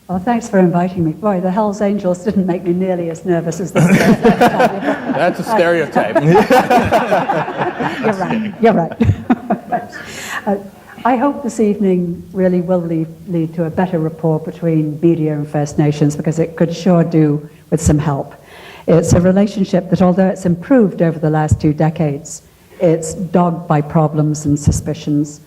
Well, thanks for inviting me. Boy, the Hells Angels didn't make me nearly as nervous as this. That's a stereotype. You're right. I hope this evening really will lead to a better rapport between media and First Nations, because it could sure do with some help. It's a relationship that, although it's improved over the last 2 decades, it's dogged by problems and suspicions.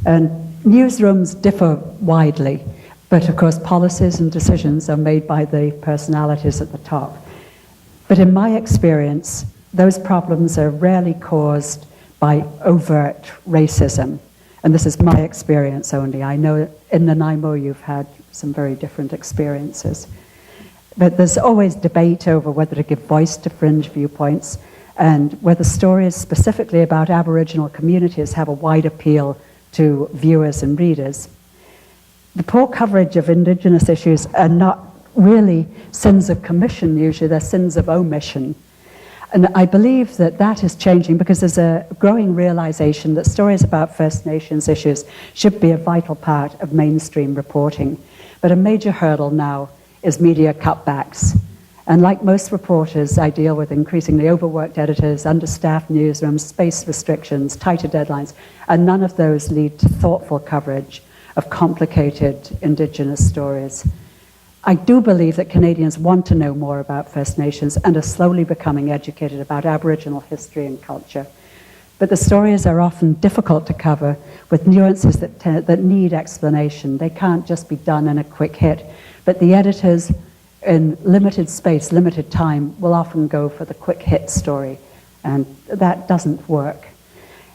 And newsrooms differ widely, but of course policies and decisions are made by the personalities at the top. But in my experience, those problems are rarely caused by overt racism. And this is my experience only. I know in Nanaimo you've had some very different experiences. But there's always debate over whether to give voice to fringe viewpoints and whether stories specifically about Aboriginal communities have a wide appeal to viewers and readers. The poor coverage of Indigenous issues are not really sins of commission usually, they're sins of omission. And I believe that that is changing because there's a growing realization that stories about First Nations issues should be a vital part of mainstream reporting. But a major hurdle now is media cutbacks. And like most reporters, I deal with increasingly overworked editors, understaffed newsrooms, space restrictions, tighter deadlines, and none of those lead to thoughtful coverage of complicated Indigenous stories. I do believe that Canadians want to know more about First Nations and are slowly becoming educated about Aboriginal history and culture. But the stories are often difficult to cover with nuances that need explanation. They can't just be done in a quick hit. But the editors, in limited space, limited time, will often go for the quick hit story. And that doesn't work.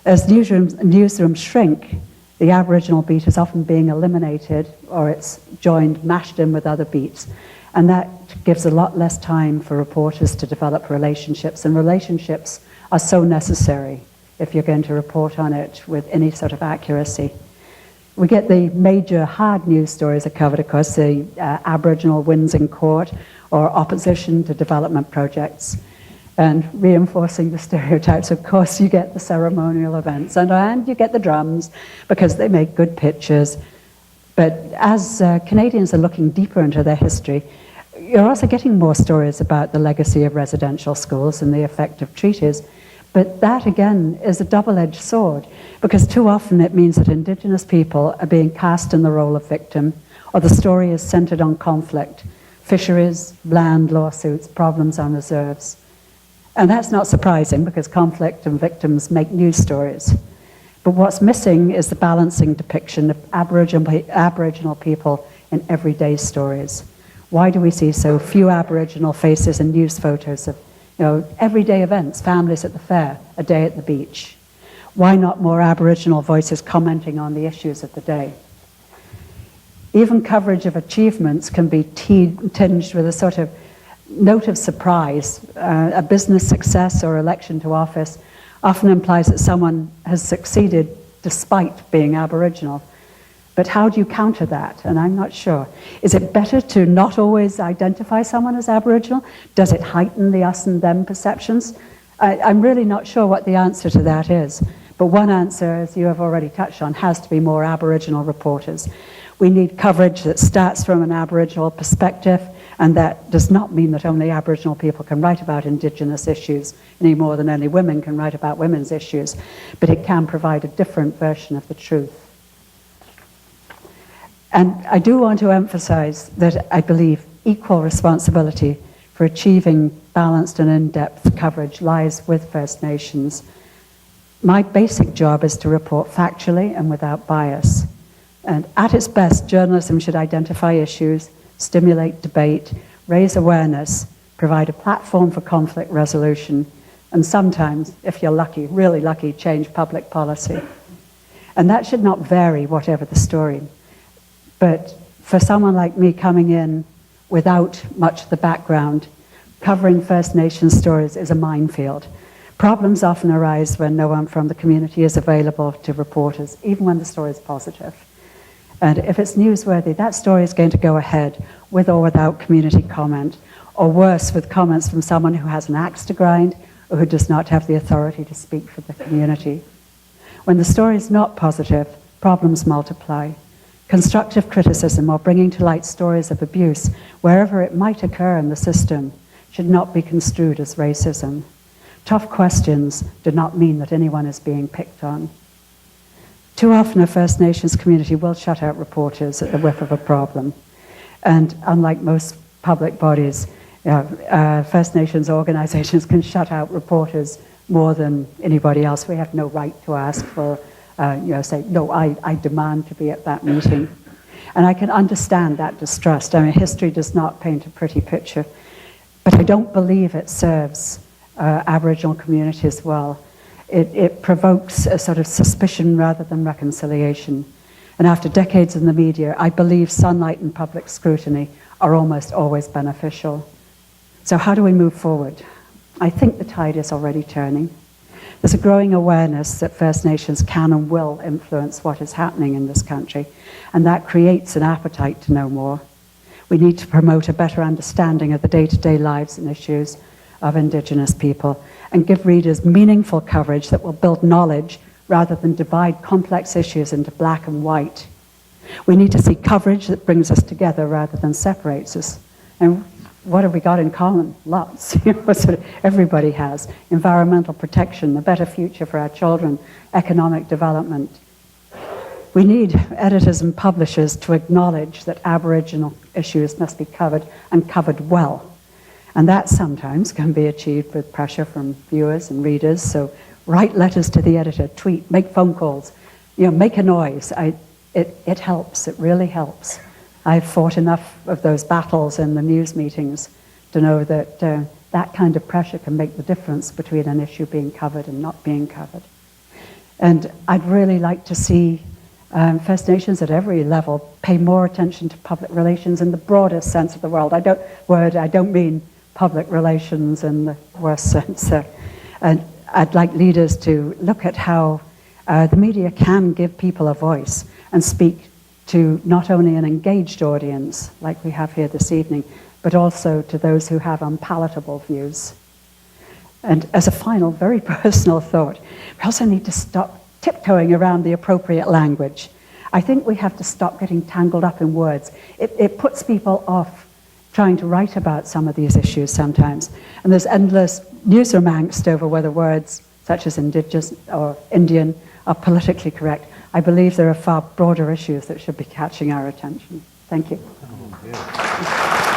As newsrooms shrink, the Aboriginal beat is often being eliminated, or it's joined, mashed in with other beats. And that gives a lot less time for reporters to develop relationships, and relationships are so necessary if you're going to report on it with any sort of accuracy. We get the major hard news stories are covered, of course, the Aboriginal wins in court or opposition to development projects. And reinforcing the stereotypes, of course, you get the ceremonial events and you get the drums because they make good pictures. But as Canadians are looking deeper into their history, you're also getting more stories about the legacy of residential schools and the effect of treaties. But that, again, is a double-edged sword, because too often it means that Indigenous people are being cast in the role of victim, or the story is centered on conflict, fisheries, land lawsuits, problems on reserves. And that's not surprising, because conflict and victims make news stories. But what's missing is the balancing depiction of Aboriginal people in everyday stories. Why do we see so few Aboriginal faces in news photos of everyday events, families at the fair, a day at the beach? Why not more Aboriginal voices commenting on the issues of the day? Even coverage of achievements can be tinged with a sort of note of surprise. A business success or election to office often implies that someone has succeeded despite being Aboriginal. But how do you counter that? And I'm not sure. Is it better to not always identify someone as Aboriginal? Does it heighten the us and them perceptions? I'm really not sure what the answer to that is. But one answer, as you have already touched on, has to be more Aboriginal reporters. We need coverage that starts from an Aboriginal perspective, and that does not mean that only Aboriginal people can write about Indigenous issues any more than only women can write about women's issues. But it can provide a different version of the truth. And I do want to emphasize that I believe equal responsibility for achieving balanced and in-depth coverage lies with First Nations. My basic job is to report factually and without bias. And at its best, journalism should identify issues, stimulate debate, raise awareness, provide a platform for conflict resolution, and sometimes, if you're lucky, really lucky, change public policy. And that should not vary whatever the story. But for someone like me coming in without much of the background, covering First Nations stories is a minefield. Problems often arise when no one from the community is available to reporters, even when the story is positive. And if it's newsworthy, that story is going to go ahead with or without community comment, or worse, with comments from someone who has an axe to grind or who does not have the authority to speak for the community. When the story is not positive, problems multiply. Constructive criticism or bringing to light stories of abuse, wherever it might occur in the system, should not be construed as racism. Tough questions do not mean that anyone is being picked on. Too often a First Nations community will shut out reporters at the whiff of a problem. And unlike most public bodies, First Nations organizations can shut out reporters more than anybody else. We have no right to ask for, say, no, I demand to be at that meeting. And I can understand that distrust. I mean, history does not paint a pretty picture, but I don't believe it serves Aboriginal communities well. It provokes a sort of suspicion rather than reconciliation. And after decades in the media, I believe sunlight and public scrutiny are almost always beneficial. So how do we move forward? I think the tide is already turning. There's a growing awareness that First Nations can and will influence what is happening in this country, and that creates an appetite to know more. We need to promote a better understanding of the day-to-day lives and issues of Indigenous people and give readers meaningful coverage that will build knowledge rather than divide complex issues into black and white. We need to see coverage that brings us together rather than separates us. And what have we got in common? Lots. Everybody has. Environmental protection, a better future for our children, economic development. We need editors and publishers to acknowledge that Aboriginal issues must be covered and covered well. And that sometimes can be achieved with pressure from viewers and readers. So write letters to the editor, tweet, make phone calls, make a noise. It helps, it really helps. I've fought enough of those battles in the news meetings to know that that kind of pressure can make the difference between an issue being covered and not being covered. And I'd really like to see First Nations at every level pay more attention to public relations in the broadest sense of the word. I don't mean public relations in the worst sense. And I'd like leaders to look at how the media can give people a voice and speak to not only an engaged audience, like we have here this evening, but also to those who have unpalatable views. And as a final, very personal thought, we also need to stop tiptoeing around the appropriate language. I think we have to stop getting tangled up in words. It puts people off trying to write about some of these issues sometimes. And there's endless newsroom angst over whether words such as Indigenous or Indian are politically correct. I believe there are far broader issues that should be catching our attention. Thank you. Oh,